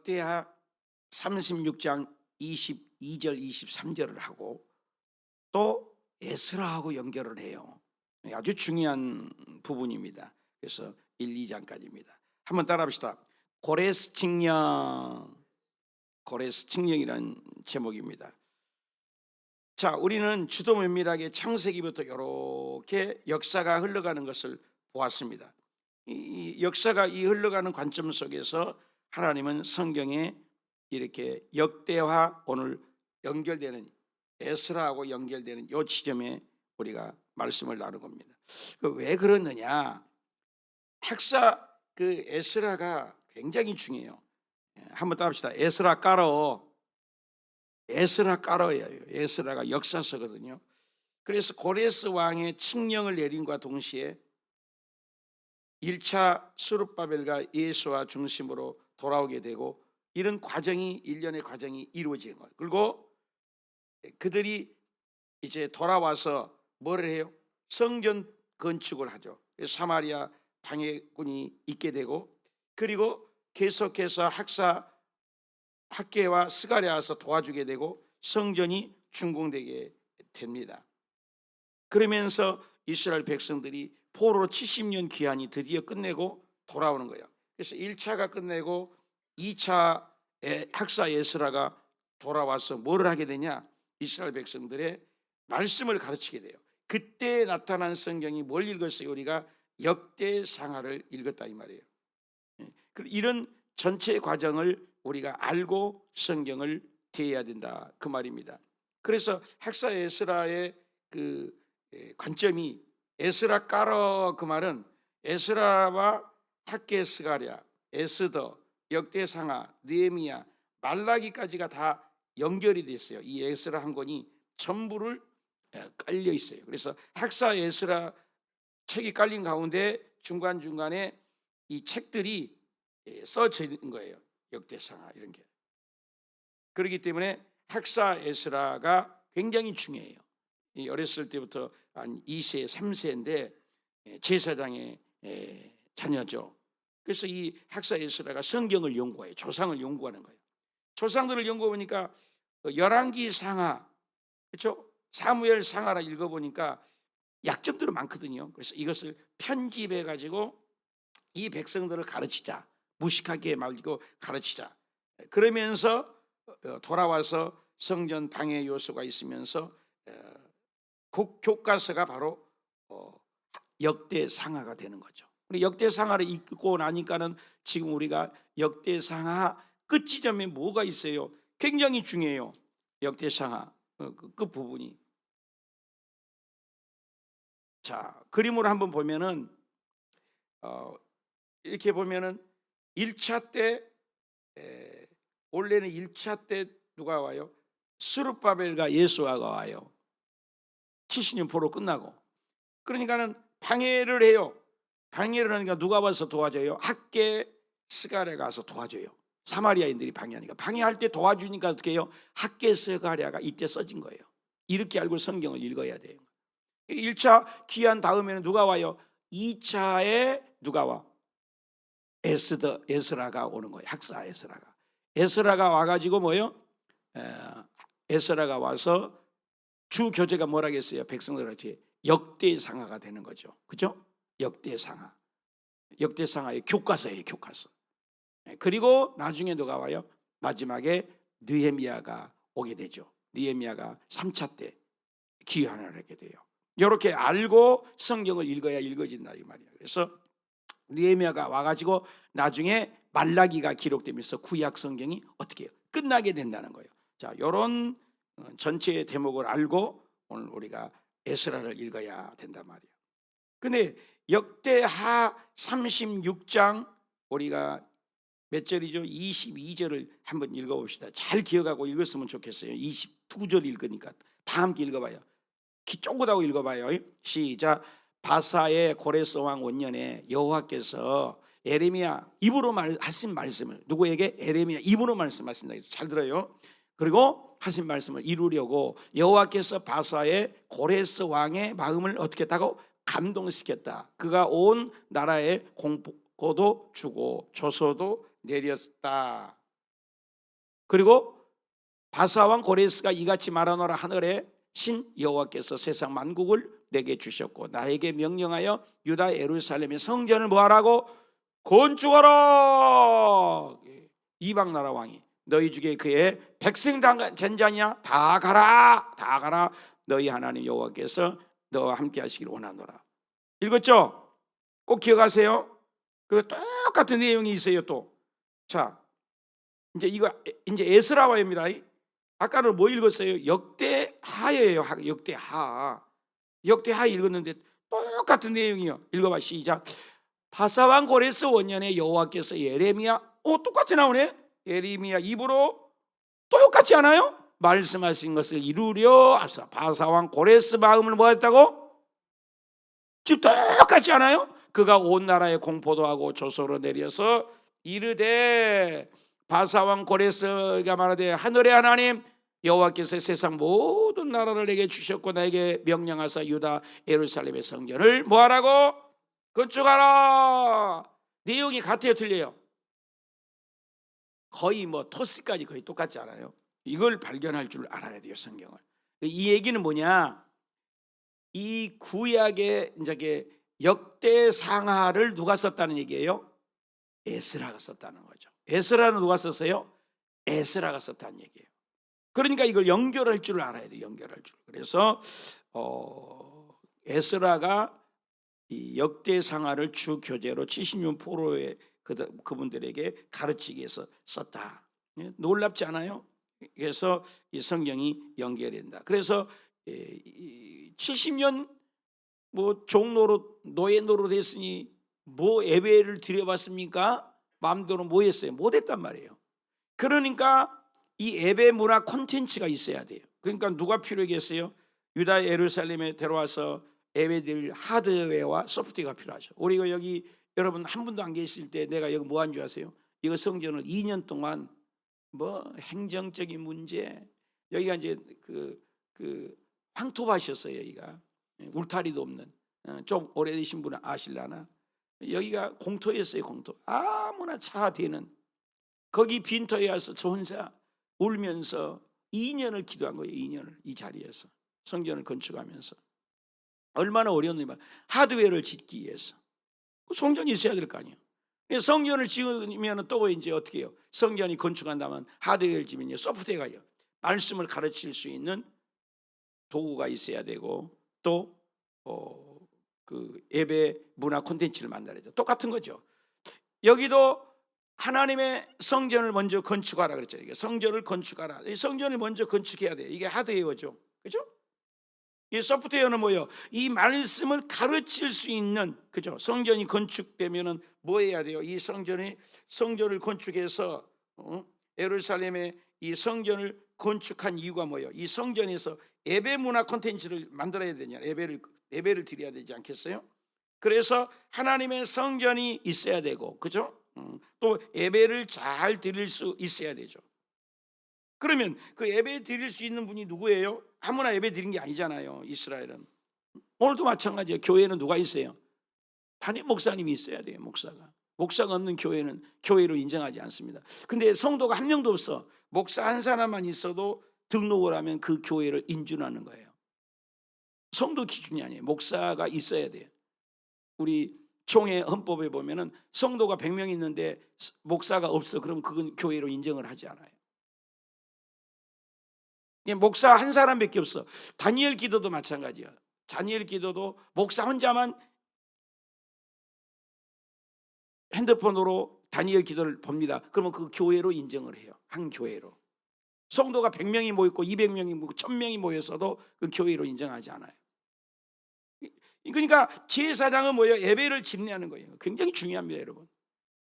역대하 36장 22절 23절을 하고 또 에스라하고 연결을 해요. 아주 중요한 부분입니다. 그래서 1, 2장까지입니다. 한번 따라합시다. 고레스 칙령, 고레스 칙령이라는 제목입니다. 자, 우리는 주도 면밀하게 창세기부터 이렇게 역사가 흘러가는 것을 보았습니다. 이 역사가 이 흘러가는 관점 속에서 하나님은 성경에 이렇게 역대와 오늘 연결되는 에스라하고 연결되는 이 지점에 우리가 말씀을 나눈 겁니다. 왜 그러느냐? 학사 그 에스라가 굉장히 중요해요. 한번 따라합시다. 에스라 깔어. 에스라 깔어예요. 에스라가 역사서거든요. 그래서 고레스 왕의 칙령을 내림과 동시에 1차 스룹바벨과 예수와 중심으로 돌아오게 되고 이런 과정이 일련의 과정이 이루어지는 거예요. 그리고 그들이 이제 돌아와서 뭐를 해요? 성전 건축을 하죠. 사마리아 방해군이 있게 되고 그리고 계속해서 학개와 스가랴와서 도와주게 되고 성전이 준공되게 됩니다. 그러면서 이스라엘 백성들이 포로로 70년 귀환이 드디어 끝내고 돌아오는 거예요. 그래서 1차가 끝내고 2차 학사 에스라가 돌아와서 뭐를 하게 되냐? 이스라엘 백성들의 말씀을 가르치게 돼요. 그때 나타난 성경이 뭘 읽었어요? 우리가 역대상하를 읽었다 이 말이에요. 이런 전체 과정을 우리가 알고 성경을 대해야 된다 그 말입니다. 그래서 학사 에스라의 그 관점이 에스라 깔어 그 말은 에스라와 학개 스가랴, 에스더, 역대상하, 느헤미야, 말라기까지가 다 연결이 됐어요. 이 에스라 한 권이 전부를 깔려 있어요. 그래서 학사 에스라 책이 깔린 가운데 중간중간에 이 책들이 써져 있는 거예요. 역대상하 이런 게. 그렇기 때문에 학사 에스라가 굉장히 중요해요. 어렸을 때부터 한 2세, 3세인데 제사장의 자녀죠. 그래서 이 학사 에스라가 성경을 연구해요. 조상을 연구하는 거예요. 조상들을 연구해보니까 열왕기 상하, 그렇죠? 사무엘 상하라 읽어보니까 약점들은 많거든요. 그래서 이것을 편집해가지고 이 백성들을 가르치자. 무식하게 말고 가르치자. 그러면서 돌아와서 성전 방해 요소가 있으면서 교과서가 바로 역대상하가 되는 거죠. 우리 역대상하를 읽고 나니까는 지금 우리가 역대상하 끝 지점에 뭐가 있어요? 굉장히 중요해요. 역대상하 끝 부분이. 자, 그림으로 한번 보면은 이렇게 보면은 1차 때 원래는 1차 때 누가 와요? 스룹바벨과 예수아가 와요. 70년 포로 끝나고. 그러니까는 방해를 해요. 방해를 하니까 누가 와서 도와줘요? 학개 스가랴가 가서 도와줘요. 사마리아인들이 방해하니까. 방해할 때 도와주니까 어떻게 해요? 학개 스가랴가 이때 써진 거예요. 이렇게 알고 성경을 읽어야 돼요. 1차 귀한 다음에는 누가 와요? 2차에 누가 와? 에스라가 오는 거예요. 학사 에스라가. 에스라가 와가지고 뭐예요? 에스라가 와서 주 교재가 뭐라겠어요? 백성들한테 역대상하가 되는 거죠. 그죠? 역대상하. 역대상하의 교과서예요. 교과서. 그리고 나중에 누가 와요? 마지막에 느헤미야가 오게 되죠. 느헤미야가 3차 때 기환을 하게 돼요. 이렇게 알고 성경을 읽어야 읽어진다 이 말이에요. 그래서 느헤미야가 와가지고 나중에 말라기가 기록되면서 구약 성경이 어떻게 해요? 끝나게 된다는 거예요. 자, 이런 전체의 대목을 알고 오늘 우리가 에스라를 읽어야 된단 말이에요. 근데 역대하 36장 우리가 몇 절이죠? 22절을 한번 읽어봅시다. 잘 기억하고 읽었으면 좋겠어요. 22절 읽으니까 다 함께 읽어봐요. 키 쫑긋하고 읽어봐요. 시작. 바사의 고레스 왕 원년에 여호와께서 에레미야 입으로 하신 말씀을 누구에게? 에레미야 입으로 말씀하신다. 잘 들어요. 그리고 하신 말씀을 이루려고 여호와께서 바사의 고레스 왕의 마음을 어떻게 했다고? 감동시켰다. 그가 온 나라에 공고도 주고 조서도 내렸다. 그리고 바사왕 고레스가 이같이 말하노라 하늘에 신 여호와께서 세상 만국을 내게 주셨고 나에게 명령하여 유다 예루살렘의 성전을 뭐하라고? 건축하라. 이방 나라 왕이 너희 중에 그의 백성 전자냐 다 가라, 다 가라. 너희 하나님 여호와께서 너와 함께 하시길 원하노라. 읽었죠? 꼭 기억하세요. 그 똑같은 내용이 있어요. 또 자, 이제 이거 이제 에스라와입니다. 아까는 뭐 읽었어요? 역대하예요. 역대하. 역대하 읽었는데 똑같은 내용이요. 읽어봐 시작. 바사왕 고레스 원년에 여호와께서 예레미야 똑같이 나오네. 예레미야 입으로 똑같지 않아요? 말씀하신 것을 이루려 앞서 바사왕 고레스 마음을 뭐했다고? 지금 똑같지 않아요? 그가 온 나라에 공포도 하고 조서로 내려서 이르되 바사왕 고레스가 말하되 하늘의 하나님 여호와께서 세상 모든 나라를 내게 주셨고 나에게 명령하사 유다 예루살렘의 성전을 뭐하라고? 건축하라. 내용이 같아요, 틀려요? 거의 뭐 토스까지 거의 똑같지 않아요? 이걸 발견할 줄 알아야 돼요, 성경을. 이 얘기는 뭐냐? 이 구약의 이제 역대상하를 누가 썼다는 얘기예요? 에스라가 썼다는 거죠. 에스라는 누가 썼어요? 에스라가 썼다는 얘기예요. 그러니까 이걸 연결할 줄 알아야 돼요. 연결할 줄. 그래서 에스라가 이 역대상하를 주 교재로 70년 포로의 그분들에게 가르치기 위해서 썼다. 놀랍지 않아요? 그래서 이 성경이 연결된다. 그래서 70년 뭐 종노릇 노예 노릇 했으니 뭐 예배를 드려봤습니까? 마음대로 뭐 했어요? 못했단 말이에요. 그러니까 이 예배 문화 콘텐츠가 있어야 돼요. 그러니까 누가 필요하겠어요? 유다 예루살렘에 데려와서 예배드릴 하드웨어와 소프트웨어가 필요하죠. 우리가 여기 여러분 한 분도 안 계실 때 내가 여기 뭐 한 줄 아세요? 이거 성전을 2년 동안 뭐 행정적인 문제 여기가 이제 그 황토밭이었어요. 여기가 울타리도 없는 좀 오래되신 분은 아실라나 여기가 공터였어요. 공터 아무나 차 대는 거기 빈터에 와서 저 혼자 울면서 2년을 기도한 거예요. 2년을 이 자리에서 성전을 건축하면서 얼마나 어려웠냐면 하드웨어를 짓기 위해서 성전이 있어야 될 거 아니에요. 성전을 지으면 또 이제 어떻게 해요? 성전이 건축한다면 하드웨어를 지으면 소프트웨어가요. 말씀을 가르칠 수 있는 도구가 있어야 되고 또 그 예배 문화 콘텐츠를 만들어야 돼요. 똑같은 거죠. 여기도 하나님의 성전을 먼저 건축하라 그랬잖아요. 성전을 건축하라. 이 성전을 먼저 건축해야 돼요. 이게 하드웨어죠. 그죠? 이 소프트웨어는 뭐예요? 이 말씀을 가르칠 수 있는 그죠? 성전이 건축되면은 뭐 해야 돼요? 이 성전을 건축해서 예루살렘의 이 성전을 건축한 이유가 뭐예요? 이 성전에서 예배 문화 콘텐츠를 만들어야 되냐? 예배를 드려야 되지 않겠어요? 그래서 하나님의 성전이 있어야 되고 그죠? 또 예배를 잘 드릴 수 있어야 되죠. 그러면 그 예배 드릴 수 있는 분이 누구예요? 아무나 예배 드린 게 아니잖아요. 이스라엘은 오늘도 마찬가지예요. 교회는 누가 있어요? 담임 목사님이 있어야 돼요. 목사가 없는 교회는 교회로 인정하지 않습니다. 근데 성도가 한 명도 없어. 목사 한 사람만 있어도 등록을 하면 그 교회를 인준하는 거예요. 성도 기준이 아니에요. 목사가 있어야 돼요. 우리 총회 헌법에 보면은 성도가 100명 있는데 목사가 없어. 그럼 그건 교회로 인정을 하지 않아요. 목사 한 사람밖에 없어. 다니엘 기도도 마찬가지야. 다니엘 기도도 목사 혼자만 핸드폰으로 다니엘 기도를 봅니다. 그러면 그 교회로 인정을 해요. 한 교회로. 성도가 100명이 모였고 200명이 모이고 1000명이 모였어도 그 교회로 인정하지 않아요. 그러니까 제사장은 뭐예요? 예배를 집례하는 거예요. 굉장히 중요합니다, 여러분.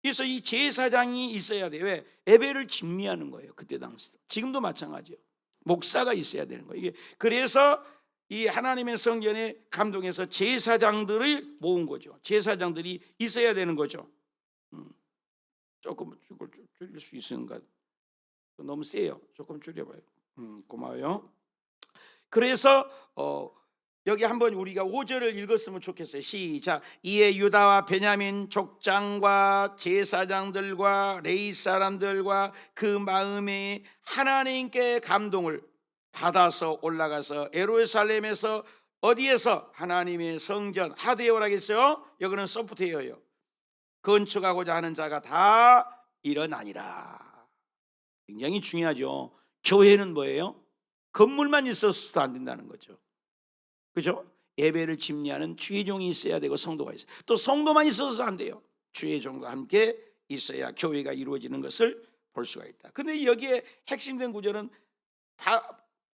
그래서 이 제사장이 있어야 돼요. 왜? 예배를 집례하는 거예요. 그때 당시도. 지금도 마찬가지예요. 목사가 있어야 되는 거예요. 이게 그래서 이 하나님의 성전에 감동해서 제사장들을 모은 거죠. 제사장들이 있어야 되는 거죠. 조금 줄일 수 있는가? 너무 세요. 조금 줄여봐요. 고마워요. 그래서 여기 한번 우리가 5절을 읽었으면 좋겠어요. 시작. 이에 유다와 베냐민 족장과 제사장들과 레위 사람들과 그 마음에 하나님께 감동을 받아서 올라가서 예루살렘에서 어디에서 하나님의 성전 하드웨어라겠어요. 여기는 소프트웨어예요. 건축하고자 하는 자가 다 일어나니라. 굉장히 중요하죠. 교회는 뭐예요? 건물만 있어서도 안 된다는 거죠. 그죠? 예배를 집례하는 주의 종이 있어야 되고 성도가 있어요. 또 성도만 있어서 안 돼요. 주의 종과 함께 있어야 교회가 이루어지는 것을 볼 수가 있다. 근데 여기에 핵심된 구절은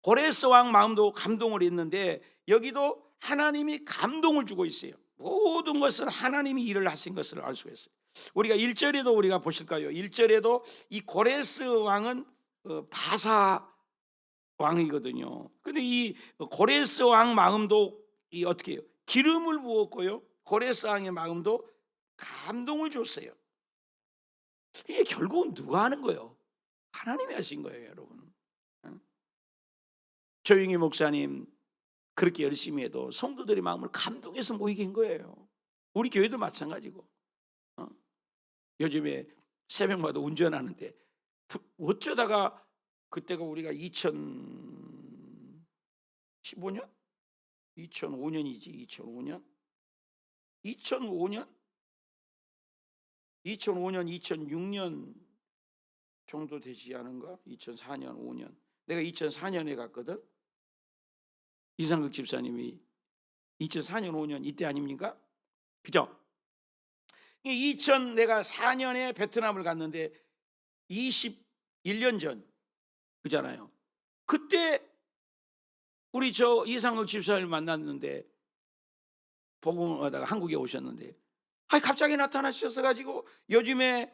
고레스 왕 마음도 감동을 했는데 여기도 하나님이 감동을 주고 있어요. 모든 것은 하나님이 일을 하신 것을 알 수가 있어요. 우리가 1절에도 우리가 보실까요? 1절에도 이 고레스 왕은 바사 왕이거든요. 근데 이 고레스 왕 마음도 이 어떻게 해요? 기름을 부었고요. 고레스 왕의 마음도 감동을 줬어요. 이게 결국은 누가 하는 거예요? 하나님이 하신 거예요, 여러분. 조용히 목사님 그렇게 열심히 해도 성도들의 마음을 감동해서 모이게 한 거예요. 우리 교회도 마찬가지고. 요즘에 새벽마다 운전하는데 어쩌다가 그때가 우리가 2015년? 2005년이지. 2005년? 2006년 정도 되지 않은가? 2004년, 5년. 내가 2004년에 갔거든. 이상극 집사님이 2004년, 5년 이때 아닙니까? 그죠? 내가 4년에 베트남을 갔는데 21년 전 그잖아요. 그때 우리 저 이상극 집사를 만났는데 복음하다가 한국에 오셨는데 갑자기 나타나셔서 가지고 요즘에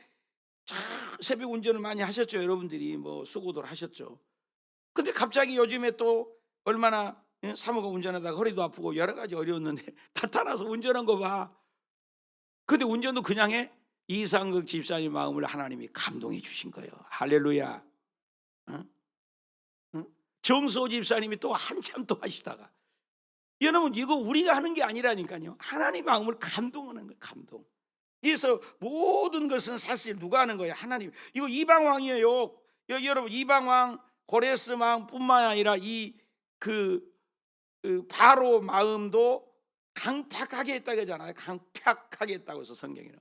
새벽 운전을 많이 하셨죠. 여러분들이 뭐 수고들 하셨죠. 근데 갑자기 요즘에 또 얼마나 사모가 운전하다가 허리도 아프고 여러 가지 어려웠는데 나타나서 운전한 거 봐. 근데 운전도 그냥 해? 이상극 집사님 마음을 하나님이 감동해 주신 거예요. 할렐루야. 응? 응? 정소 집사님이 또 한참 또 하시다가 여러분 이거 우리가 하는 게 아니라니까요. 하나님 마음을 감동하는 거예요. 감동. 그래서 모든 것은 사실 누가 하는 거예요? 하나님. 이거 이방 왕이에요. 여러분 이방 왕 고레스 왕뿐만 아니라 그 바로 마음도 강팍하게 했다고 하잖아요. 강팍하게 했다고 해서 성경에는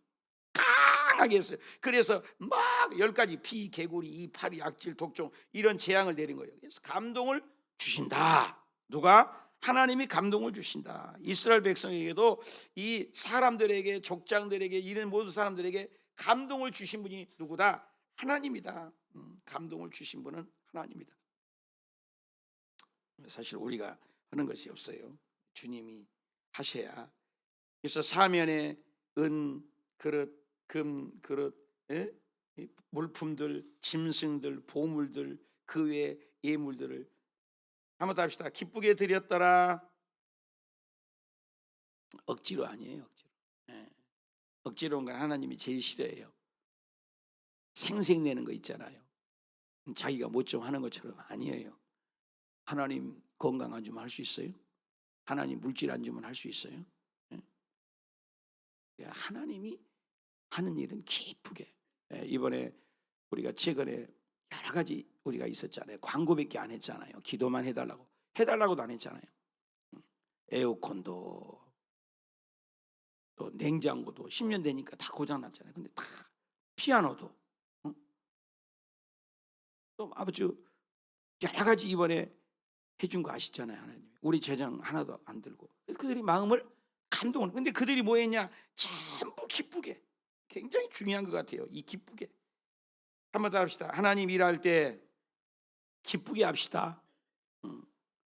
강하게 했어요. 그래서 막 10가지 피, 개구리, 이파리, 악질, 독종 이런 재앙을 내린 거예요. 그래서 감동을 주신다. 누가? 하나님이 감동을 주신다. 이스라엘 백성에게도 이 사람들에게 족장들에게 이런 모든 사람들에게 감동을 주신 분이 누구다? 하나님이다. 감동을 주신 분은 하나님이다. 사실 우리가 하는 것이 없어요. 주님이 하셔야. 그래서 사면에 은 그릇, 금 그릇, 물품들, 짐승들, 보물들, 그 외 예물들을 한번 더 합시다. 기쁘게 드렸더라. 억지로 아니에요. 억지로. 억지로 온 건 하나님이 제일 싫어해요. 생색내는 거 있잖아요. 자기가 뭐 좀 하는 것처럼 아니에요. 하나님 건강 안 주면 할 수 있어요? 하나님 물질 안 주면 할 수 있어요? 하나님이 하는 일은 기쁘게. 이번에 우리가 최근에 여러 가지 우리가 있었잖아요. 광고밖에 안 했잖아요. 기도만 해달라고도 안 했잖아요. 에어컨도 또 냉장고도 10년 되니까 다 고장났잖아요. 근데 다 피아노도 또 아버지 여러 가지 이번에 해준 거 아시잖아요. 하나님. 우리 재정 하나도 안 들고 그들이 마음을 감동을. 근데 그들이 뭐 했냐? 전부 기쁘게. 굉장히 중요한 것 같아요. 이 기쁘게. 한번 더 합시다. 하나님 일할 때 기쁘게 합시다.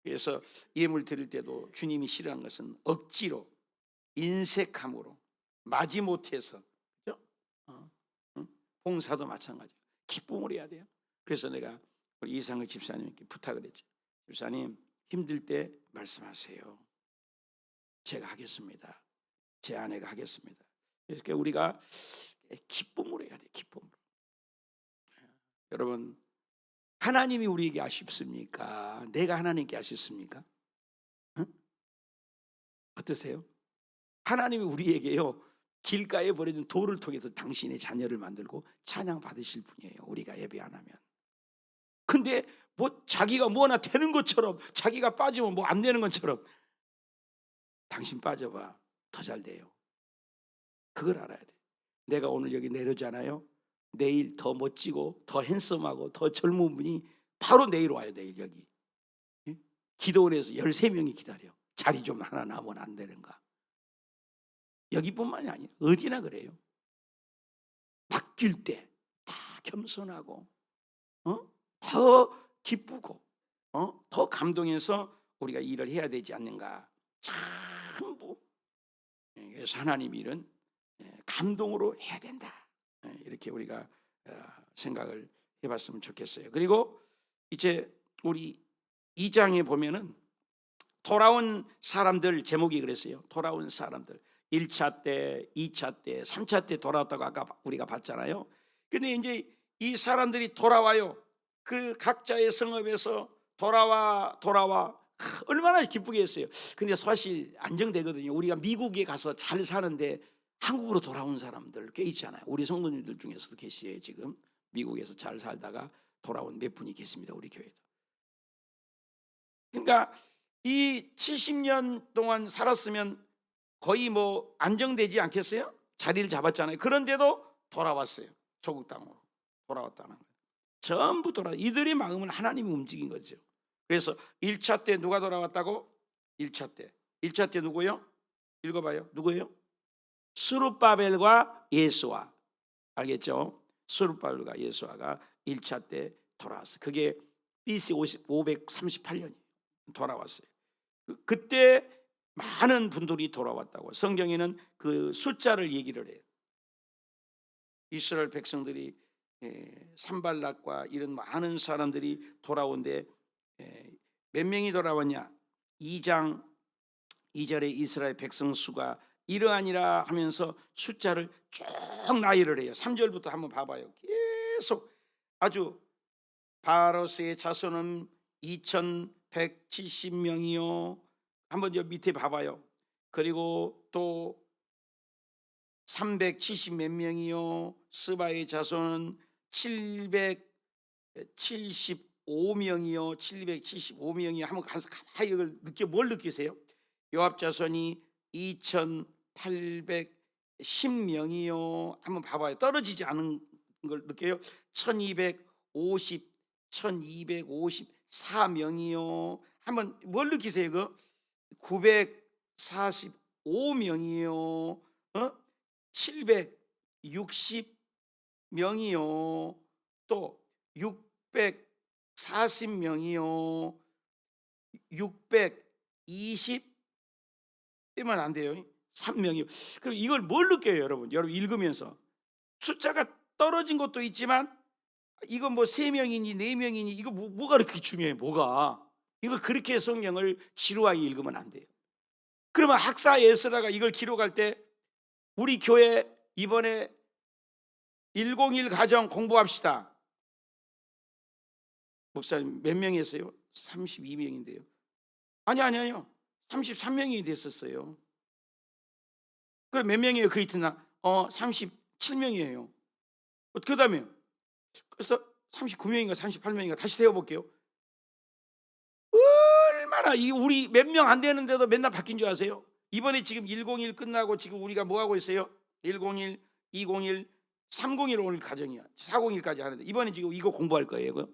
그래서 예물 드릴 때도 주님이 싫어하는 것은 억지로 인색함으로 마지못해서, 그죠? 봉사도 마찬가지. 기쁨을 해야 돼요. 그래서 내가 우리 이상을 집사님께 부탁을 했죠. 집사님 힘들 때 말씀하세요. 제가 하겠습니다. 제 아내가 하겠습니다. 그래서 우리가 기쁨으로 해야 돼요. 기쁨으로. 여러분 하나님이 우리에게 아쉽습니까? 내가 하나님께 아쉽습니까? 응? 어떠세요? 하나님이 우리에게요 길가에 버려진 돌을 통해서 당신의 자녀를 만들고 찬양 받으실 분이에요. 우리가 예배 안 하면. 근데 뭐 자기가 뭐나 되는 것처럼, 자기가 빠지면 뭐 안 되는 것처럼, 당신 빠져봐 더 잘 돼요. 그걸 알아야 돼. 내가 오늘 여기 내려오잖아요. 내일 더 멋지고 더 핸섬하고 더 젊은 분이 바로 내일 와요. 내일 여기 기도원에서 13명이 기다려. 자리 좀 하나 남으면 안 되는가. 여기뿐만이 아니에요. 어디나 그래요. 바뀔 때 다 겸손하고 더 기쁘고 더 감동해서 우리가 일을 해야 되지 않는가. 전부. 그래서 하나님 일은 감동으로 해야 된다. 이렇게 우리가 생각을 해봤으면 좋겠어요. 그리고 이제 우리 2장에 보면은 돌아온 사람들 제목이 그랬어요. 돌아온 사람들. 1차 때, 2차 때, 3차 때 돌아왔다고 아까 우리가 봤잖아요. 근데 이제 이 사람들이 돌아와요. 그 각자의 성읍에서 돌아와 얼마나 기쁘게 했어요. 근데 사실 안정되거든요. 우리가 미국에 가서 잘 사는데 한국으로 돌아온 사람들 꽤 있잖아요. 우리 성도님들 중에서도 계시에요. 지금 미국에서 잘 살다가 돌아온 몇 분이 계십니다. 우리 교회도. 그러니까 이 70년 동안 살았으면 거의 뭐 안정되지 않겠어요? 자리를 잡았잖아요. 그런데도 돌아왔어요. 조국 땅으로 돌아왔다는 거예요. 전부 이들의 마음은 하나님이 움직인 거죠. 그래서 1차 때 누가 돌아왔다고? 1차 때 누구요? 읽어봐요. 누구예요? 스룹바벨과 예수아. 알겠죠? 스룹바벨과 예수아가 1차 때 돌아왔어요. 그게 BC 538년이에요. 돌아왔어요. 그때 많은 분들이 돌아왔다고 성경에는 그 숫자를 얘기를 해요. 이스라엘 백성들이 산발락과 이런 많은 사람들이 돌아온데 몇 명이 돌아왔냐? 2장 2절에 이스라엘 백성 수가 이러하니라 하면서 숫자를 쭉 나열을 해요. 3절부터 한번 봐봐요. 계속 아주 바로스의 자손은 2170명이요. 한번 저 밑에 봐봐요. 그리고 또 370 몇 명이요. 스바의 자손은 775명이요. 775명이요. 한번 가만히 이걸 뭘 느끼세요? 요압 자손이 2810명이요. 한번 봐봐요. 떨어지지 않은 걸 느껴요. 1254명이요. 한번 뭘 느끼세요? 그 945명이요. 760명이요. 또 640명이요. 620 빼면 안 돼요. 3명이요. 그럼 이걸 뭘 느껴요, 여러분? 여러분 읽으면서 숫자가 떨어진 것도 있지만 이건 뭐 3명이니 4명이니 이거 뭐가 그렇게 중요해? 뭐가? 이걸 그렇게 성경을 지루하게 읽으면 안 돼요. 그러면 학사 에스라가 이걸 기록할 때 우리 교회 이번에 101 가정 공부합시다. 목사님 몇 명이 했어요? 32명인데요. 아니요. 33명이 됐었어요. 그럼 몇 명이에요? 그 이튿날 37명이에요. 그 다음에 그래서 39명인가 38명인가 다시 세어볼게요. 얼마나 우리 몇 명 안 되는데도 맨날 바뀐 줄 아세요? 이번에 지금 101 끝나고 지금 우리가 뭐 하고 있어요? 101, 201, 301 오늘 가정이야. 401까지 하는데 이번에 지금 이거 공부할 거예요.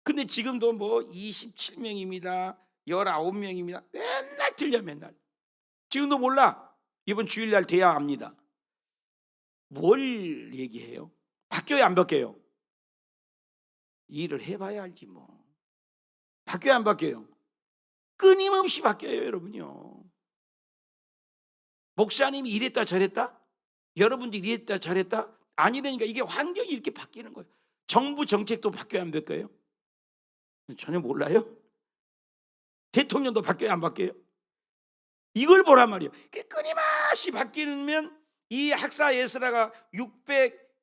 근데 지금도 뭐 27명입니다. 19명입니다. 맨날 틀려 맨날. 지금도 몰라. 이번 주일날 돼야 압니다. 뭘 얘기해요? 바뀌어요 안 바뀌어요? 일을 해봐야 알지 뭐. 바뀌어요 안 바뀌어요? 끊임없이 바뀌어요 여러분요. 목사님이 이랬다 저랬다? 여러분들이 이랬다 저랬다? 아니라니까. 이게 환경이 이렇게 바뀌는 거예요. 정부 정책도 바뀌어요 안 바뀌어요? 전혀 몰라요? 대통령도 바뀌어요 안 바뀌어요? 이걸 보란 말이에요. 끊임없이 바뀌면 이 학사 에스라가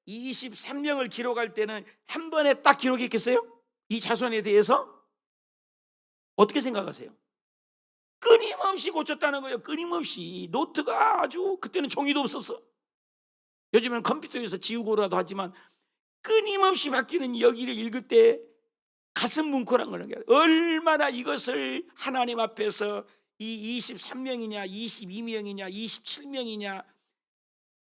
623명을 기록할 때는 한 번에 딱 기록했겠어요? 이 자손에 대해서? 어떻게 생각하세요? 끊임없이 고쳤다는 거예요. 끊임없이. 노트가 아주, 그때는 종이도 없었어. 요즘은 컴퓨터에서 지우고라도 하지만 끊임없이 바뀌는 여기를 읽을 때 가슴 뭉클한 거는 게, 얼마나 이것을 하나님 앞에서 이 23명이냐 22명이냐 27명이냐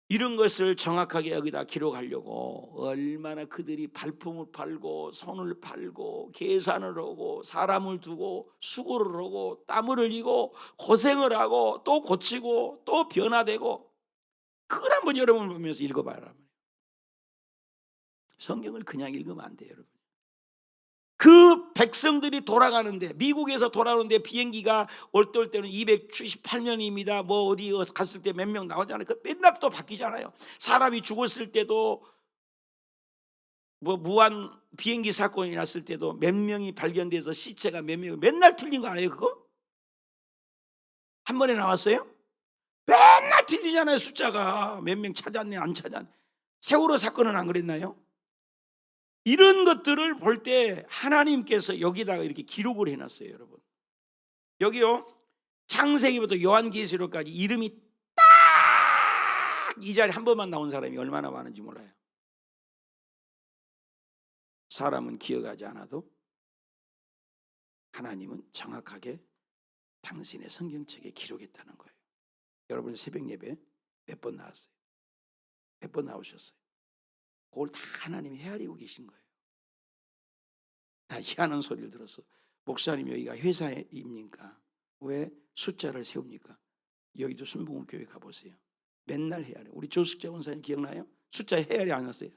이런 것을 정확하게 여기다 기록하려고 얼마나 그들이 발품을 팔고 손을 팔고 계산을 하고 사람을 두고 수고를 하고 땀을 흘리고 고생을 하고 또 고치고 또 변화되고, 그걸 한번 여러분 보면서 읽어봐라. 성경을 그냥 읽으면 안 돼요, 여러분. 그 백성들이 돌아가는데, 미국에서 돌아오는데 비행기가 올 때는 278년입니다. 뭐 어디 갔을 때 몇 명 나오잖아요. 그 맨날 또 바뀌잖아요. 사람이 죽었을 때도, 뭐 무한 비행기 사건이 났을 때도 몇 명이 발견돼서 시체가 몇 명, 맨날 틀린 거 아니에요, 그거? 한 번에 나왔어요? 맨날 틀리잖아요, 숫자가. 몇 명 찾았네, 안 찾았네. 세월호 사건은 안 그랬나요? 이런 것들을 볼 때 하나님께서 여기다가 이렇게 기록을 해놨어요, 여러분. 여기요, 창세기부터 요한계시록까지 이름이 딱 이 자리에 한 번만 나온 사람이 얼마나 많은지 몰라요. 사람은 기억하지 않아도 하나님은 정확하게 당신의 성경책에 기록했다는 거예요. 여러분 새벽 예배 몇 번 나왔어요? 몇 번 나오셨어요? 그걸 다 하나님이 헤아리고 계신 거예요. 나 희한한 소리를 들었어. 목사님, 여기가 회사입니까? 왜 숫자를 세웁니까? 여기도 순복음교회 가보세요. 맨날 헤아려. 우리 조숙재 원사님 기억나요? 숫자 헤아리 안 했어요.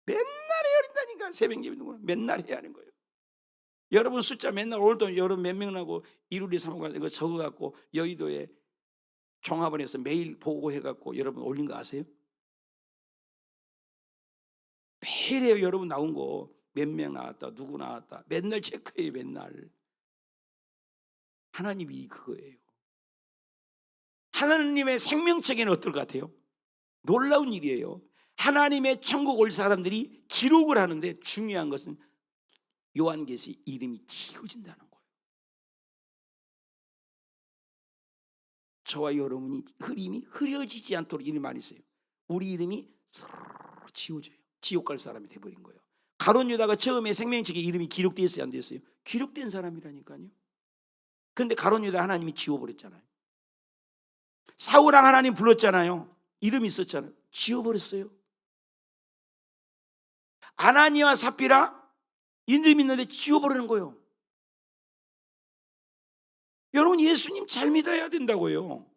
맨날 헤아린다니까. 새벽 예배 누구나 맨날 헤아린 거예요. 여러분 숫자 맨날 오늘도 여러분 몇 명 나고 1, 2, 3, 4 이거 적어갖고 여의도에 종합을 해서 매일 보고해갖고 여러분 올린 거 아세요? 매일 해요. 여러분 나온 거 몇 명 나왔다, 누구 나왔다, 맨날 체크해요. 맨날. 하나님이 그거예요. 하나님의 생명책에는 어떨 것 같아요? 놀라운 일이에요. 하나님의 천국 올 사람들이 기록을 하는데 중요한 것은 요한계시 이름이 지워진다는 거예요. 저와 여러분이 이름이 흐려지지 않도록 이런 말이 있어요. 우리 이름이 서로 지워져요. 지옥 갈 사람이 돼버린 거예요. 가룟 유다가 처음에 생명책에 이름이 기록되어 있어요, 안 됐어요? 기록된 사람이라니까요. 그런데 가룟 유다 하나님이 지워버렸잖아요. 사울왕 하나님 불렀잖아요. 이름이 있었잖아요. 지워버렸어요. 아나니와 삽비라 이름 있는데 지워버리는 거예요. 여러분 예수님 잘 믿어야 된다고요.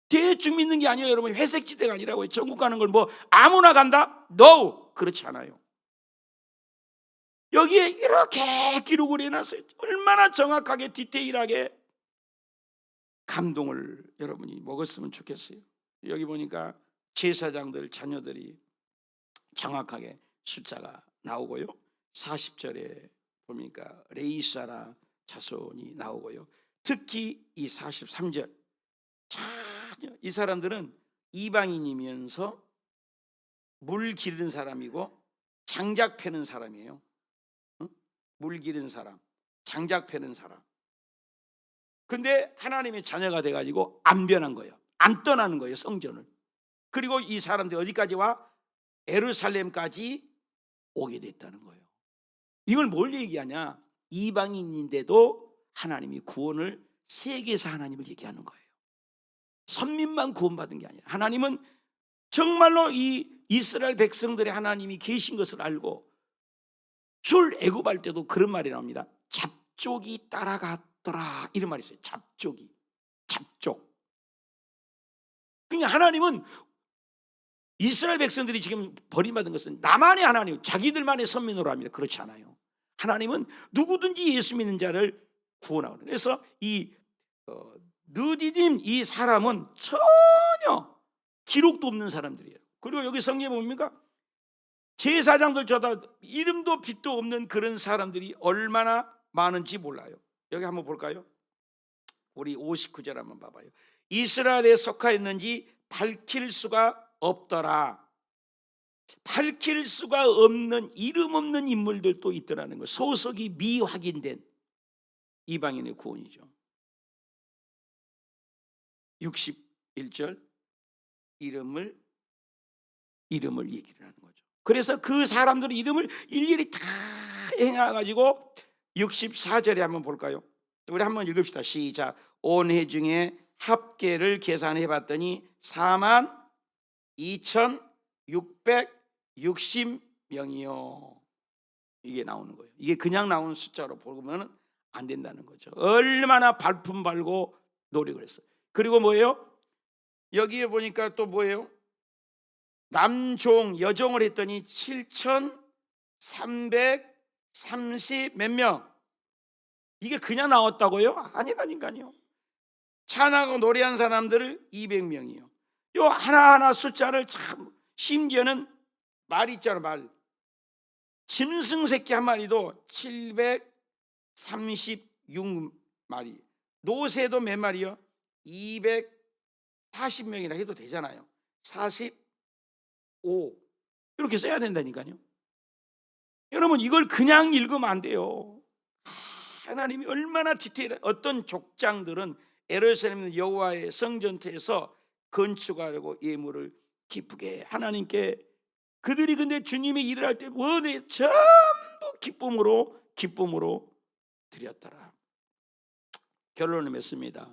대충 믿는 게 아니에요. 여러분 회색지대가 아니라고요. 천국 가는 걸 뭐 아무나 간다? No! 그렇지 않아요. 여기에 이렇게 기록을 해놨어요. 얼마나 정확하게 디테일하게 감동을 여러분이 먹었으면 좋겠어요. 여기 보니까 제사장들 자녀들이 정확하게 숫자가 나오고요. 40절에 보니까 레이사라 자손이 나오고요. 특히 이 43절, 이 사람들은 이방인이면서 물 기른 사람이고 장작 패는 사람이에요. 물 기른 사람, 장작 패는 사람. 근데 하나님의 자녀가 돼가지고 안 변한 거예요. 안 떠나는 거예요, 성전을. 그리고 이 사람들이 어디까지 와? 예루살렘까지 오게 됐다는 거예요. 이걸 뭘 얘기하냐? 이방인인데도 하나님이 구원을, 세계에서 하나님을 얘기하는 거예요. 선민만 구원받은 게 아니에요. 하나님은 정말로 이 이스라엘 백성들의 하나님이 계신 것을 알고 출애굽할 때도 그런 말이 나옵니다. 잡족이 따라갔더라, 이런 말이 있어요. 잡족. 그러니까 하나님은 이스라엘 백성들이 지금 버림받은 것은 나만의 하나님, 자기들만의 선민으로 합니다. 그렇지 않아요. 하나님은 누구든지 예수 믿는 자를 구원하거든요. 그래서 이 느디딤 이 사람은 전혀 기록도 없는 사람들이에요. 그리고 여기 성경에 뭡니까? 제사장들 저다 이름도 빛도 없는 그런 사람들이 얼마나 많은지 몰라요. 여기 한번 볼까요? 우리 59절 한번 봐봐요. 이스라엘에 속하였는지 밝힐 수가 없더라. 밝힐 수가 없는, 이름 없는 인물들도 있더라는 거. 소속이 미확인된 이방인의 구원이죠. 61절 이름을 얘기를 하는 거죠. 그래서 그 사람들의 이름을 일일이 다 행해가지고 64절에 한번 볼까요? 우리 한번 읽읍시다. 시작. 온 해 중에 합계를 계산해 봤더니 42,660명이요. 이게 나오는 거예요. 이게 그냥 나오는 숫자로 보면 안 된다는 거죠. 얼마나 발품 발고 노력을 했어요. 그리고 뭐예요? 여기에 보니까 또 뭐예요? 남종 여종을 했더니 7,330 몇 명. 이게 그냥 나왔다고요? 아니라니까요. 찬양하고 노래한 사람들을 200명이요. 요 하나하나 숫자를 참, 심지어는 말 있잖아, 말. 짐승 새끼 한 마리도 736마리. 노새도 몇 마리요? 240명이나 해도 되잖아요. 45 이렇게 써야 된다니까요. 여러분, 이걸 그냥 읽으면 안 돼요. 하나님이 얼마나 디테일한, 어떤 족장들은 예루살렘 여호와의 성전터에서 건축하려고 예물을 기쁘게 하나님께, 그들이 근데 주님이 일을 할 때 원에 전부 기쁨으로 드렸더라. 결론을 맺습니다.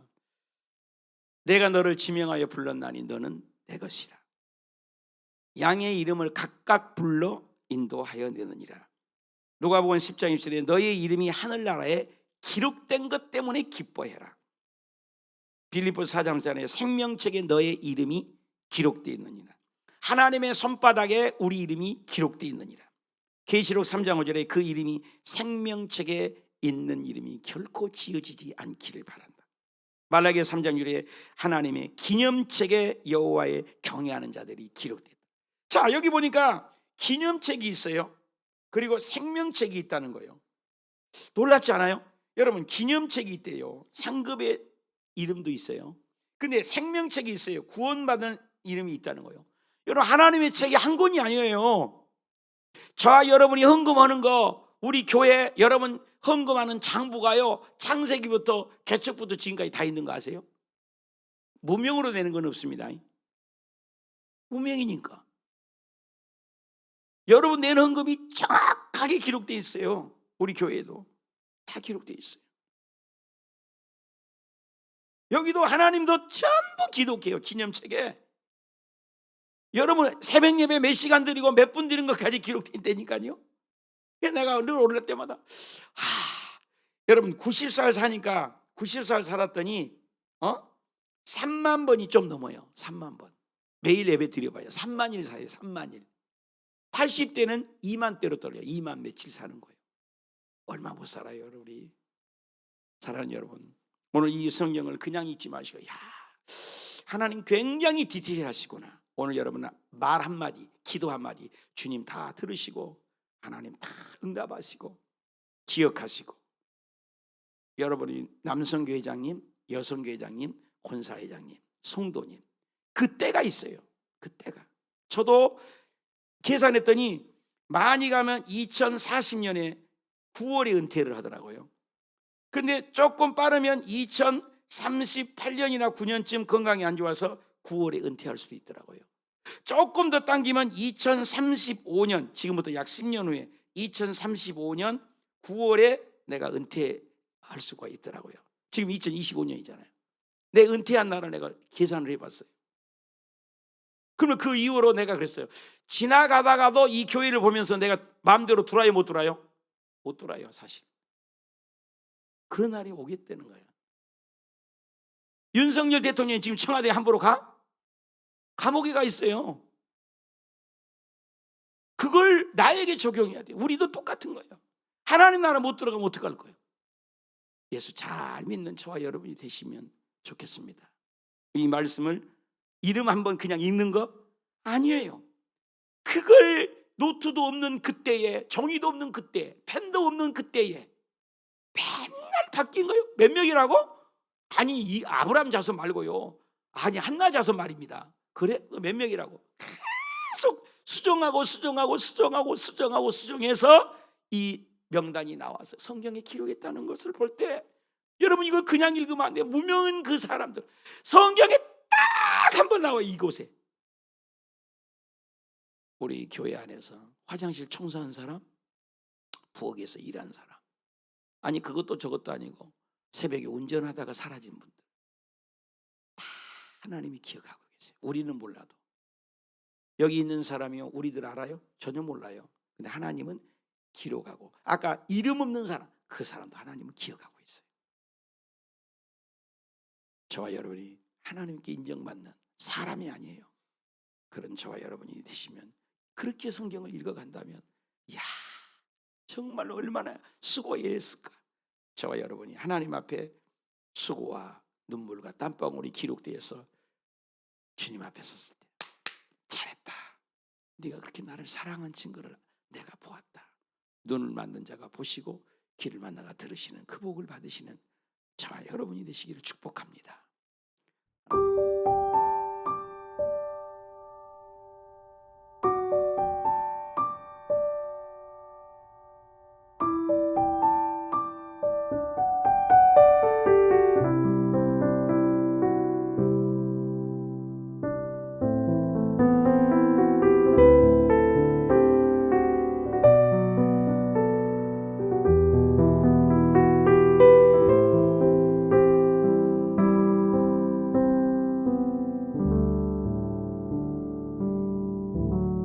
내가 너를 지명하여 불렀나니 너는 내 것이라. 양의 이름을 각각 불러 인도하여 내느니라. 누가복음 10장 1절에 너의 이름이 하늘나라에 기록된 것 때문에 기뻐해라. 빌립보서 4장 4절에 생명책에 너의 이름이 기록되어 있느니라. 하나님의 손바닥에 우리 이름이 기록되어 있느니라. 계시록 3장 5절에 그 이름이 생명책에 있는 이름이 결코 지어지지 않기를 바란다. 말라기 3장 6절에 하나님의 기념책에 여호와의 경외하는 자들이 기록됐다. 자, 여기 보니까 기념책이 있어요. 그리고 생명책이 있다는 거예요. 놀랍지 않아요? 여러분, 기념책이 있대요. 상급의 이름도 있어요. 근데 생명책이 있어요. 구원받은 이름이 있다는 거예요. 여러분, 하나님의 책이 한 권이 아니에요. 저와 여러분이 헌금하는 거, 우리 교회 여러분 헌금하는 장부가요, 창세기부터 개척부터 지금까지 다 있는 거 아세요? 무명으로 되는 건 없습니다. 무명이니까. 여러분 낸 헌금이 정확하게 기록되어 있어요. 우리 교회에도 다 기록되어 있어요. 여기도 하나님도 전부 기록해요. 기념책에. 여러분 새벽 예배 몇 시간 드리고 몇 분 드린 것까지 기록되어 있다니까요. 내가 늘 오를 때마다 여러분 90살 사니까 90살 살았더니 3만 번이 좀 넘어요. 3만 번. 매일 예배 드려봐요. 3만 일 사요. 3만 일. 80대는 2만 대로 떨어요. 2만 며칠 사는 거예요. 얼마 못 살아요, 우리 사랑하는 여러분. 오늘 이 성경을 그냥 읽지 마시고, 야, 하나님 굉장히 디테일하시구나. 오늘 여러분 말 한마디, 기도 한마디 주님 다 들으시고 하나님 다 응답하시고 기억하시고, 여러분이 남성교회장님, 여성교회장님, 권사회장님, 성도님, 그때가 있어요. 그때가. 저도 계산했더니 많이 가면 2040년에 9월에 은퇴를 하더라고요. 근데 조금 빠르면 2038년이나 9년쯤 건강이 안 좋아서 9월에 은퇴할 수도 있더라고요. 조금 더 당기면 2035년, 지금부터 약 10년 후에 2035년 9월에 내가 은퇴할 수가 있더라고요. 지금 2025년이잖아요. 내 은퇴한 날을 내가 계산을 해봤어요. 그러면 그 이후로 내가 그랬어요. 지나가다가도 이 교회를 보면서 내가 마음대로 돌아요, 못 돌아요? 못 돌아요, 사실. 그런 날이 오겠다는 거예요. 윤석열 대통령이 지금 청와대에 함부로 가? 감옥에 가 있어요. 그걸 나에게 적용해야 돼요. 우리도 똑같은 거예요. 하나님 나라 못 들어가면 어떡할 거예요? 예수 잘 믿는 저와 여러분이 되시면 좋겠습니다. 이 말씀을 이름 한번 그냥 읽는 거 아니에요. 그걸 노트도 없는 그때에, 종이도 없는 그때, 펜도 없는 그때에 맨날 바뀐 거예요. 몇 명이라고? 아니 이 아브라함 자손 말고요. 아니 한나 자손 말입니다. 그래? 몇 명이라고? 계속 수정해서 이 명단이 나와서 성경에 기록했다는 것을 볼 때 여러분 이거 그냥 읽으면 안 돼요. 무명은 그 사람들 성경에 딱 한 번 나와. 이곳에 우리 교회 안에서 화장실 청소한 사람, 부엌에서 일한 사람, 아니 그것도 저것도 아니고 새벽에 운전하다가 사라진 분들 다 하나님이 기억하고 계세요. 우리는 몰라도. 여기 있는 사람이요, 우리들 알아요? 전혀 몰라요. 근데 하나님은 기록하고, 아까 이름 없는 사람, 그 사람도 하나님은 기억하고 있어요. 저와 여러분이 하나님께 인정받는 사람이 아니에요. 그런 저와 여러분이 되시면, 그렇게 성경을 읽어간다면, 이야 정말로 얼마나 수고했을까. 저와 여러분이 하나님 앞에 수고와 눈물과 땀방울이 기록되어서 주님 앞에 섰을 때 잘했다, 네가 그렇게 나를 사랑한 증거를 내가 보았다. 눈을 만든 자가 보시고 귀를 만든 자가 들으시는 그 복을 받으시는 저와 여러분이 되시기를 축복합니다.